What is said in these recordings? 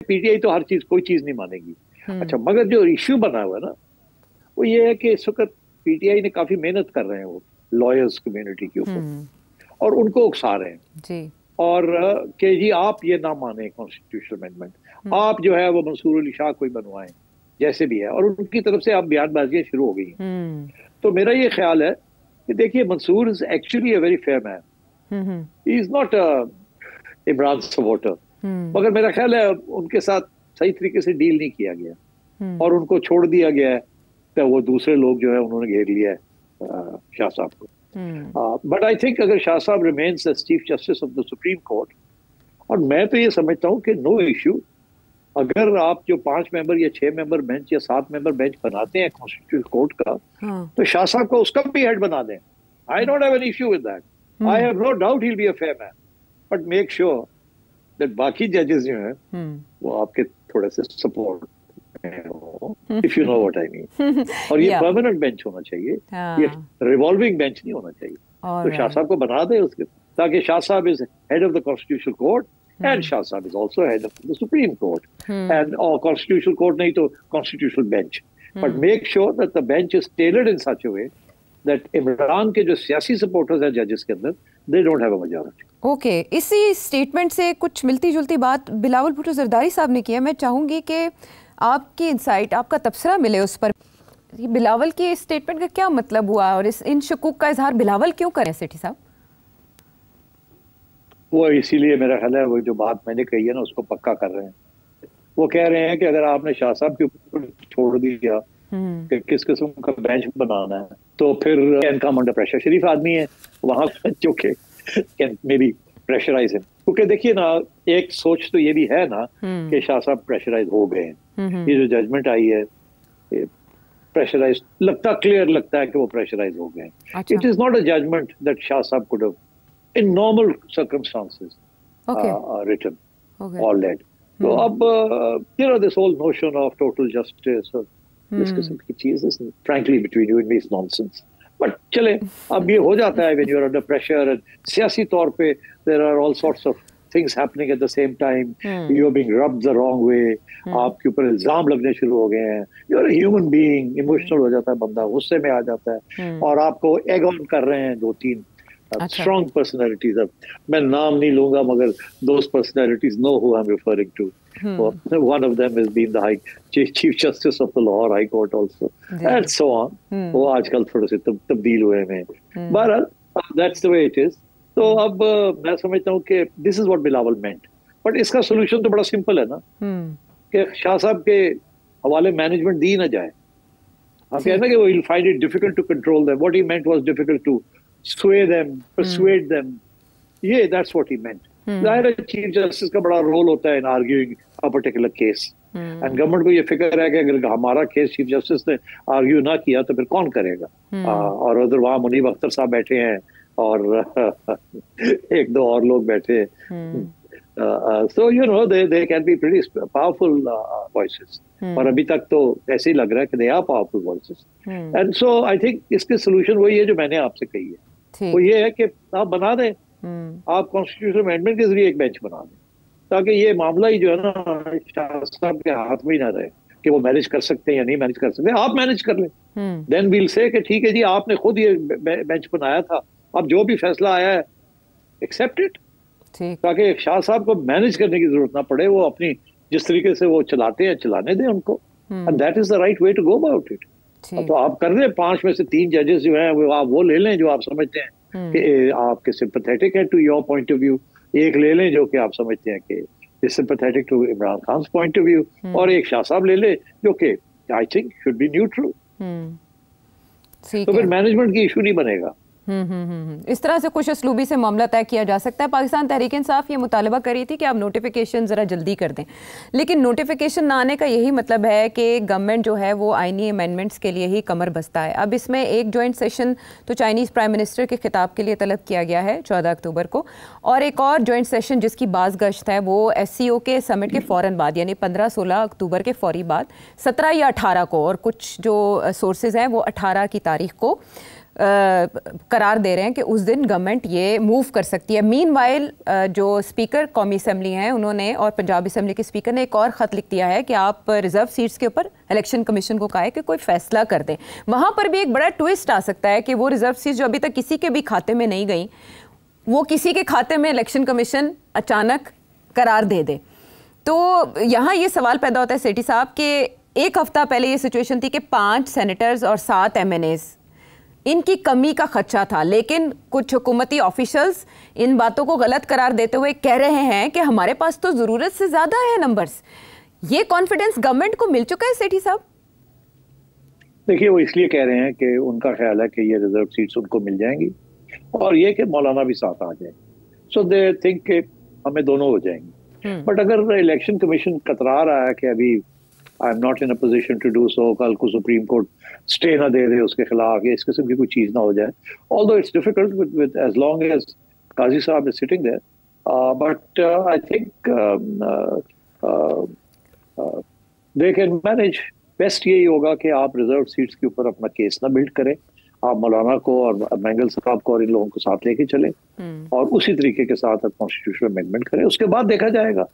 PTI तो हर चीज कोई चीज नहीं मानेगी। अच्छा, मगर जो इश्यू बना हुआ है ना वो ये है कि इस वक्त पीटीआई ने काफी मेहनत कर रहे हैं वो लॉयर्स कम्युनिटी के ऊपर और उनको उकसा रहे हैं जी। और कि जी आप ये ना माने कॉन्स्टिट्यूशनल अमेंडमेंट, आप जो है वो मंसूर अली शाह कोई बनवाएं जैसे भी है, और उनकी तरफ से आप बयानबाजियां शुरू हो गई हैं। तो मेरा ये ख्याल है कि देखिए Mansoor is actually a very fair man, he is not Imran supporter, मगर मेरा ख्याल है उनके साथ सही तरीके से डील नहीं किया गया और उनको छोड़ दिया गया है, तो वो दूसरे लोग जो है उन्होंने घेर लिया है शाह साहब को। बट आई थिंक अगर Shah Sahab remains as Chief Justice of the Supreme Court, और मैं तो ये समझता हूँ कि नो इश्यू, अगर आप जो 5 मेंबर या 6 मेंबर बेंच या 7 मेंबर बेंच बनाते हैं कॉन्स्टिट्यूशनल कोर्ट का, तो शाह साहब को उसका भी हेड बना दें। I don't have an issue with that, I have no doubt he will be a fair man, but make sure that बाकी जजेस जो हैं वो आपके थोड़े से support if you know what I mean. और ये परमानेंट बेंच होना चाहिए, ये रिवॉल्विंग बेंच नहीं होना चाहिए। तो शाह साहब को बना दे उसके, ताकि शाह साहब is head of the constitutional court and Shah Saab is also head of the Supreme Court and or constitutional court nahi to constitutional bench, but make sure that the bench is tailored in such a way that Imran के जो सियासी supporters हैं judges के अंदर, they don't have a majority. Okay, इसी statement से कुछ मिलती जुलती बात बिलावल भुट्टो जरदारी साहब ने की है। मैं चाहूंगी कि आपकी इंसाइट, आपका तबसरा मिले उस पर। बिलावल की स्टेटमेंट का क्या मतलब हुआ और इन शकूक का इजहार बिलावल क्यों करें सेठी साहब? वो इसीलिए मेरा ख्याल है वो जो बात मैंने कही है ना उसको पक्का कर रहे हैं। वो कह रहे हैं कि अगर आपने शाह साहब के ऊपर छोड़ दिया कि किस किस्म का बेंच बनाना है, तो फिर कैन कम अंडर प्रेशर। शरीफ आदमी है वहां जो के can may be pressurise him, क्योंकि देखिए ना एक सोच तो ये भी है ना कि शाह साहब प्रेशराइज हो गए हैं। ये जो जजमेंट आई है प्रेशराइज लगता, क्लियर लगता है कि वो प्रेशराइज हो गए। It is not a judgement that Shah साहब could have in normal circumstances written or led. So अब you know this whole notion of total justice or this किस्म की चीज is frankly between you and me is nonsense. But चले अब ये हो जाता है when you are under pressure and सियासी तौर पे there are all sorts of things happening at the same time. You are being rubbed the wrong way. आपके ऊपर इल्जाम लगने शुरू हो गए हैं. You are a human being. Emotional हो जाता है बंदा, गुस्से में आ जाता है और आपको egg on कर रहे हैं 2-3 strong personalities. मैं नाम नहीं लूंगा मगर those personalities know who I'm referring to. One of them has been the Chief Justice of the Lahore High Court also, and so on. वो आजकल थोड़े से तब्दील हुए हैं। बहरहाल that's the way it is. तो अब मैं समझता हूँ कि this is what Bilawal meant. But इसका solution तो बड़ा simple है ना कि शाह साहब के हवाले मैनेजमेंट दी ना जाए। आप कहना कि वो will find it difficult to control them. What he meant was difficult to sway them, persuade them. Yeah, that's what he meant. ज़ाहिर है चीफ जस्टिस का बड़ा रोल होता है in arguing a particular case. And government को ये फिक्र है कि अगर हमारा केस चीफ जस्टिस ने आर्ग्यू ना किया तो फिर कौन करेगा? और उधर वहाँ मुनीब अख्तर साहब बैठे हैं और एक दो और लोग बैठे हैं. So you know they can be pretty powerful voices. और अभी तक तो ऐसे ही लग रहा है कि they are powerful voices. And so I think इसके solution वही है जो मैंने आपसे कही है. वो ये है कि आप बना दें, आप कॉन्स्टिट्यूशनल अमेंडमेंट के जरिए एक बेंच बना दें ताकि ये मामला ही जो है ना शाह साहब के हाथ में ही ना रहे कि वो मैनेज कर सकते हैं या नहीं मैनेज कर सकते. आप मैनेज कर लें, देन वील से कि ठीक है जी आपने खुद ये बेंच बनाया था, अब जो भी फैसला आया है एक्सेप्ट इट, ताकि शाह साहब को मैनेज करने की जरूरत ना पड़े. वो अपनी जिस तरीके से वो चलाते हैं चलाने दें उनको, and that is the right way to go about it. तो आप कर लें 5 में से 3 जजेस जो हैं वो आप वो ले लें जो आप समझते हैं कि आपके सिंपैथेटिक है to your point of view. एक ले लें जो कि आप समझते हैं कि sympathetic to Imran Khan point of view, और एक शाह साहब ले ले जो कि I think should be neutral. तो फिर मैनेजमेंट की इशू नहीं बनेगा. इस तरह से खुश असलूबी से मामला तय किया जा सकता है. पाकिस्तान तहरीक इंसाफ ये मुतालबा कर रही थी कि आप नोटिफिकेशन ज़रा जल्दी कर दें, लेकिन नोटिफिकेशन ना आने का यही मतलब है कि गवर्नमेंट जो है वो आइनी अमेंडमेंट्स के लिए ही कमर बस्ता है. अब इसमें एक जॉइंट सेशन तो चाइनीज़ प्राइम मिनिस्टर के खिताब के लिए तलब किया गया है 14 अक्टूबर को, और एक और जॉइंट सेशन जिसकी बाज़ गश्त है वो SCO के समिट के फ़ौरन बाद यानी 15-16 अक्टूबर के फौरी बाद 17 या 18 को, और कुछ जो सोर्सेज हैं वो 18 की तारीख को قرار دے رہے ہیں کہ اس دن گورنمنٹ یہ موو کر سکتی ہے. مین وائل جو اسپیکر قومی اسمبلی ہیں انہوں نے اور پنجاب اسمبلی کے اسپیکر نے ایک اور خط لکھ دیا ہے کہ آپ ریزرو سیٹس کے اوپر الیکشن کمیشن کو کہا ہے کہ کوئی فیصلہ کر دیں. وہاں پر بھی ایک بڑا ٹوئسٹ آ سکتا ہے کہ وہ ریزرو سیٹس جو ابھی تک کسی کے بھی کھاتے میں نہیں گئیں وہ کسی کے کھاتے میں الیکشن کمیشن اچانک قرار دے دے. تو یہاں یہ سوال پیدا ہوتا ہے سیٹھی صاحب کہ ایک ہفتہ پہلے یہ سچویشن تھی کہ 5 سینیٹرز اور 7 MNAs ان کی کمی کا خدشہ تھا, لیکن کچھ حکومتی آفیشلز ان باتوں کو غلط قرار دیتے ہوئے کہہ رہے ہیں کہ ہمارے پاس تو ضرورت سے زیادہ ہے نمبرز. یہ کانفیڈنس گورنمنٹ کو مل چکا ہے سیٹھی صاحب؟ دیکھیے وہ اس لیے کہہ رہے ہیں کہ ان کا خیال ہے کہ یہ ریزرو سیٹس ان کو مل جائیں گی اور یہ کہ مولانا بھی ساتھ آ جائیں, سو دے تھنک کہ ہمیں دونوں ہو جائیں گے. بٹ اگر الیکشن کمیشن کترا رہا ہے کہ ابھی I am not in a position to do so, کل کو سپریم کورٹ اسٹے نہ دے دے اس کے خلاف یا اس قسم کی کوئی چیز نہ ہو جائے, although it's difficult with as long as قاضی صاحب is sitting there, but I think they can manage. Best یہی ہوگا کہ آپ ریزرو سیٹس کے اوپر اپنا کیس نہ بلڈ کریں, آپ مولانا کو اور مینگل صاحب کو اور ان لوگوں کو ساتھ لے کے چلیں اور اسی طریقے کے ساتھ کانسٹیٹیوشنل امینڈمنٹ کریں. اس کے بعد دیکھا جائے گا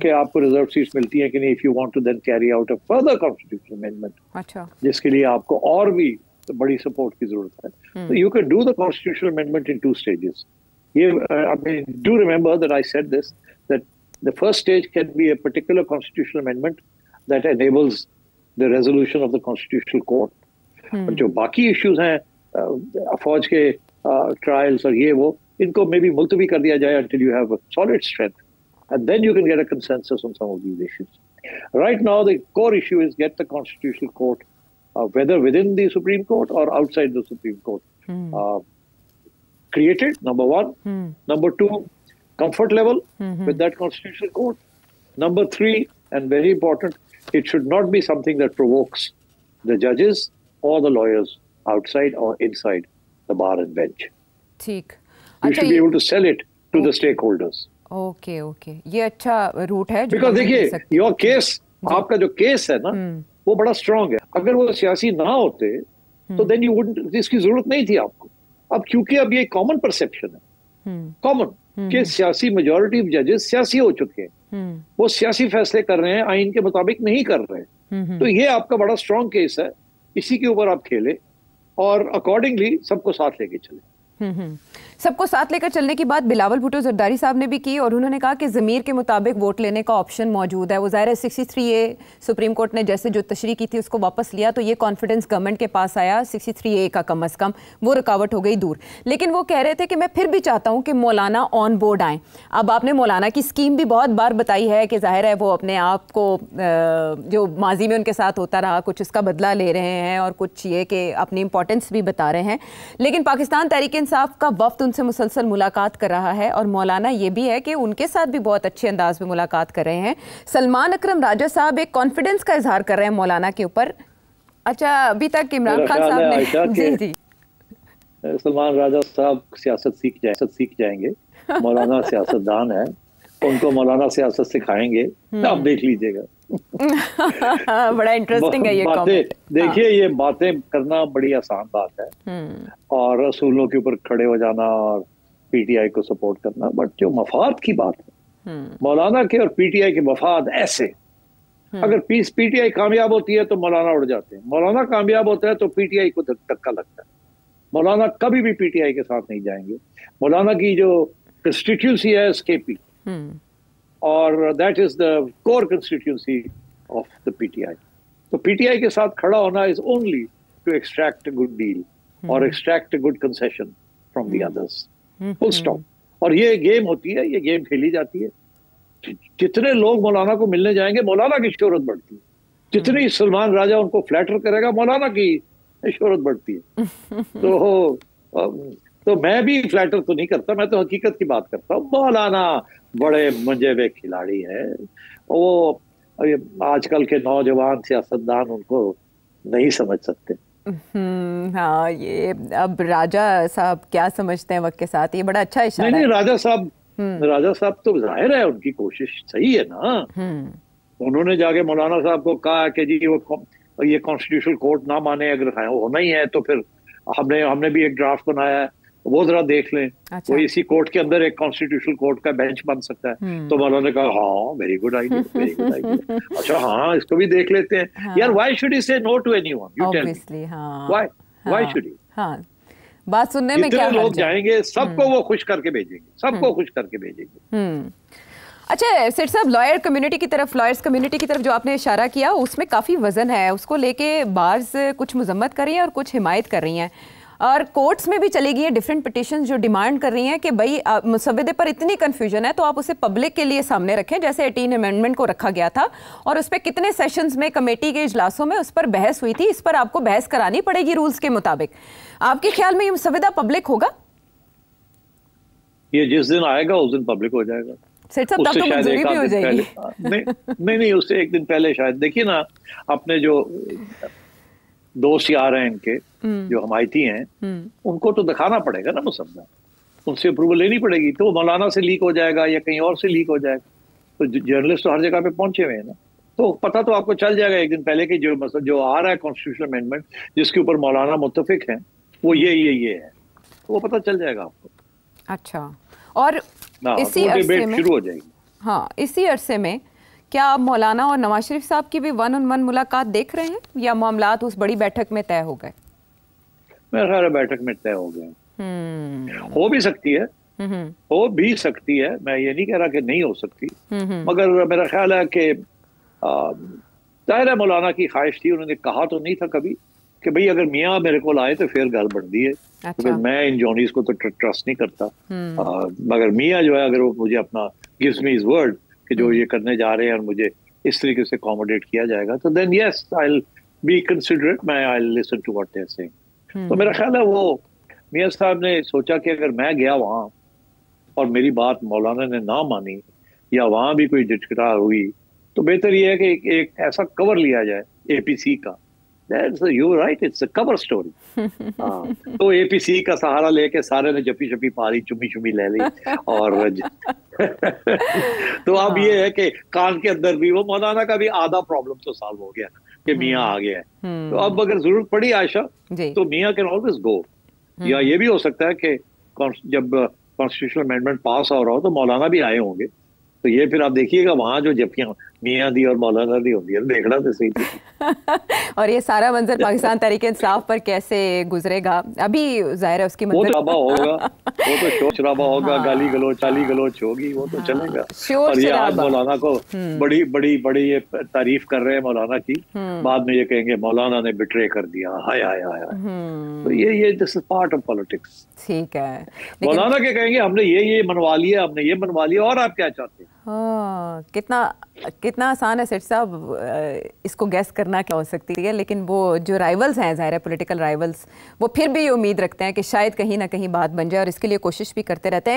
کہ آپ کو ریزرو سیٹس ملتی ہیں کہ نہیں. If you want to then carry out a further constitutional amendment جس کے لیے آپ کو اور بھی بڑی سپورٹ کی ضرورت ہے, you can do the constitutional amendment in 2 stages. Do remember that I said this, that the first stage can be a particular constitutional amendment that enables the resolution of the constitutional court. جو باقی issues ہیں فوج کے trials اور یہ وہ, ان کو میں بھی ملتوی کر دیا جائے until you have a solid strength, and then you can get a consensus on some of these issues. Right now the core issue is get the constitutional court, whether within the Supreme Court or outside the Supreme Court, created, number 1. Number 2, comfort level with that constitutional court. Number 3, and very important, it should not be something that provokes the judges or the lawyers outside or inside the bar and bench. ٹھیک. You should be able to sell it to the stakeholders. Okay یہ اچھا route ہے. Because دیکھیے your case, آپ کا جو case ہے نا وہ بڑا اسٹرانگ ہے. اگر وہ سیاسی نہ ہوتے تو then you wouldn't, اس کی ضرورت نہیں تھی آپ کو. اب کیونکہ اب یہ کامن پرسپشن ہے, کامن, کہ سیاسی میجورٹی آف ججز سیاسی ہو چکے ہیں, وہ سیاسی فیصلے کر رہے ہیں, آئین کے مطابق نہیں کر رہے, تو یہ آپ کا بڑا اسٹرانگ کیس ہے. اسی کے اوپر آپ کھیلے اور اکارڈنگلی سب کو ساتھ لے کے چلے. سب کو ساتھ لے کر چلنے کی بات بلاول بھٹو زرداری صاحب نے بھی کی, اور انہوں نے کہا کہ ضمیر کے مطابق ووٹ لینے کا آپشن موجود ہے. وہ ظاہر ہے 63A سپریم کورٹ نے جیسے جو تشریح کی تھی اس کو واپس لیا, تو یہ کانفیڈنس گورنمنٹ کے پاس آیا 63A کا کم از کم, وہ رکاوٹ ہو گئی دور. لیکن وہ کہہ رہے تھے کہ میں پھر بھی چاہتا ہوں کہ مولانا آن بورڈ آئیں. اب آپ نے مولانا کی اسکیم بھی بہت بار بتائی ہے کہ ظاہر ہے وہ اپنے آپ کو جو ماضی میں ان کے ساتھ ہوتا رہا کچھ اس کا بدلہ لے رہے ہیں, اور کچھ یہ کہ اپنی امپورٹنس بھی بتا رہے ہیں. لیکن پاکستان تحریک انصاف کا وفد ان سے مسلسل ملاقات کر رہا ہے, اور مولانا یہ بھی ہے کہ ان کے ساتھ بھی بہت اچھے انداز میں ملاقات کر رہے ہیں. سلمان اکرم راجہ صاحب ایک کانفیڈنس کا اظہار کر رہے ہیں مولانا کے اوپر. اچھا, ابھی تک عمران خان صاحب نے جی سلمان راجہ صاحب سیاست سیکھ جائیں گے. مولانا سیاست دان ہے, ان کو مولانا سیاست سکھائیں گے, آپ دیکھ لیجیے گا. بڑا انٹرسٹنگ ہے یہ کامنٹ. دیکھیے یہ باتیں کرنا بڑی آسان بات ہے, اور اصولوں کے اوپر کھڑے ہو جانا اور پی ٹی آئی کو سپورٹ کرنا, بٹ جو مفاد کی بات ہے مولانا کے اور پی ٹی آئی کے مفاد ایسے, اگر پی ٹی آئی کامیاب ہوتی ہے تو مولانا اڑ جاتے ہیں, مولانا کامیاب ہوتا ہے تو پی ٹی آئی کو دھکا لگتا ہے. مولانا کبھی بھی پی ٹی آئی کے ساتھ نہیں جائیں گے. مولانا کی جو کنسٹیٹیوسی ہے SKP, اور that is the core constituency of the P T I. تو پی ٹی آئی کے ساتھ کھڑا ہونا is only to extract a good deal اور extract a good concession from the others, full stop. اور یہ گیم ہوتی ہے, یہ گیم کھیلی جاتی ہے. جتنے لوگ مولانا کو ملنے جائیں گے مولانا کی شہرت بڑھتی ہے, جتنی سلمان راجہ ان کو فلیٹر کرے گا مولانا کی شہرت بڑھتی ہے. تو میں بھی فلیٹر تو نہیں کرتا, میں تو حقیقت کی بات کرتا ہوں. مولانا بڑے منجے ہوئے کھلاڑی ہے. وہ آج کل کے نوجوان سیاستدان ان کو نہیں سمجھ سکتے. ہاں, یہ اب راجہ صاحب کیا سمجھتے ہیں وقت کے ساتھ, یہ بڑا اچھا اشارہ ہے. نہیں, راجہ صاحب تو ظاہر ہے ان کی کوشش صحیح ہے نا. انہوں نے جا کے مولانا صاحب کو کہا کہ جی وہ یہ کانسٹیٹیوشنل کورٹ نہ مانے, اگر ہونا ہی ہے تو پھر हमने भी एक ड्राफ्ट बनाया है, वो जरा देख लें। अच्छा। वो इसी कोर्ट के अंदर एक कॉन्स्टिट्यूशनल कोर्ट का बेंच बन सकता है। तो मौलाना ने कहा हाँ very good idea, very good idea. अच्छा हाँ, इसको भी देख लेते हैं। हाँ। यार why should he say no to anyone, you tell me, हाँ, व्हाई शुड ही? हाँ, बात सुनने में क्या लोग जाएंगे, सबको वो खुश करके भेजेंगे, सबको खुश करके भेजेंगे। अच्छा सेठ साहब, लॉयर्स कम्युनिटी की तरफ जो आपने इशारा किया उसमें काफ़ी वजन है, उसको लेके बार्स कुछ मजम्मत कर रही हैं और कुछ हिमायत कर रही हैं, और कोर्ट्स में भी चली गई हैं डिफरेंट पिटिशन जो डिमांड कर रही हैं कि भाई मुसव्विदे पर इतनी कन्फ्यूजन है तो आप उसे पब्लिक के लिए सामने रखें, जैसे 18 अमेंडमेंट को रखा गया था और उस पर कितने सेशंस में कमेटी के इजलासों में उस पर बहस हुई थी, इस पर आपको बहस करानी पड़ेगी रूल्स के मुताबिक। आपके ख्याल में ये मुसव्विदा पब्लिक होगा? ये जिस दिन आएगा उस दिन पब्लिक हो जाएगा। सेठ साहब तब तो मंजूरी भी हो जाएगी। नहीं, उससे एक दिन पहले शायद। देखिए ना, अपने जो दोस्त यार हैं इनके, जो हमायती हैं, उनको तो दिखाना पड़ेगा ना मुसव्वदा, उनसे अप्रूवल लेनी पड़ेगी। तो मौलाना से लीक हो जाएगा या कहीं और से लीक हो जाएगा, तो जर्नलिस्ट तो हर जगह पे पहुंचे हुए हैं ना, तो पता तो आपको चल जाएगा एक दिन पहले कि जो आ रहा है कॉन्स्टिट्यूशनल अमेंडमेंट जिसके ऊपर मौलाना मुत्तफिक हैं वो ये है, तो वो पता चल जाएगा आपको। अच्छा, और इसी अरसे में शुरू हो जाएगी। हाँ, इसी अरसे में क्या आप मौलाना और नवाज शरीफ साहब की भी 1-on-1 मुलाकात देख रहे हैं या मामलात उस बड़ी बैठक में तय हो गए? मेरा ख्याल है बैठक में तय हो गए। हो भी सकती है, मैं ये नहीं कह रहा कि नहीं हो सकती, मगर मेरा ख्याल है कि जाहिर है मौलाना की ख्वाहिश थी, उन्होंने कहा तो नहीं था कभी कि भाई अगर मियाँ मेरे को आए तो फिर गल बढ़ती है। अच्छा। तो मैं इन जॉनीज को तो ट्रस्ट नहीं करता, मगर मियाँ जो है अगर वो मुझे अपना गिव्स मी हिज वर्ड कि जो ये करने जा रहे हैं और मुझे इस तरीके से अकोमोडेट किया जाएगा, तो then yes I will be considerate, मैं I will listen to what they are saying. तो मेरा ख्याल है वो मियाँ साहब ने सोचा कि अगर मैं गया वहाँ और मेरी बात मौलाना ने ना मानी या वहाँ भी कोई झिटकिटा हुई, तो बेहतर ये है कि एक ऐसा कवर लिया जाए एपीसी का। You're right, it's a cover story. तो एपीसी का सहारा लेके सारे ने जपी शपी पारी, चुमी ले ली और तो अब ये है कि कान के अंदर भी वो मौलाना का भी आधा प्रॉब्लम तो सॉल्व हो गया कि मियाँ आ गया है। तो अब अगर जरूरत पड़ी आयशा तो मियाँ कैन ऑलवेज गो, या ये भी हो सकता है कि जब कॉन्स्टिट्यूशनल अमेंडमेंट पास हो रहा हो तो मौलाना भी आए होंगे, तो ये फिर आप देखिएगा वहां जो जपियां मियाँ दी और मौलाना दी होती है, देखना तो सही और ये सारा मंजर पाकिस्तान तहरीक इंसाफ पर कैसे गुजरेगा अभी जाहिर है उसकी वो तो होगा, वो तो शोर शराबा होगा, हाँ। गाली गलोच होगी, वो तो चलेगा। और ये आज मौलाना को बड़ी बड़ी बड़ी ये तारीफ कर रहे हैं मौलाना की, बाद में ये कहेंगे मौलाना ने बिट्रे कर दिया, हाय हाय हाय। तो ये this is part of politics. ठीक है, मौलाना के कहेंगे हमने ये मनवा लिया, हमने ये मनवा लिया, और आप क्या चाहते हैं? कितना आसान है सेठ साहब इसको गैस करना क्या हो सकती है, लेकिन वो जो राइवल्स हैं, ज़ाहिर है पॉलिटिकल राइवल्स, वो फिर भी ये उम्मीद रखते हैं कि शायद कहीं ना कहीं बात बन जाए और इसके लिए कोशिश भी करते रहते हैं।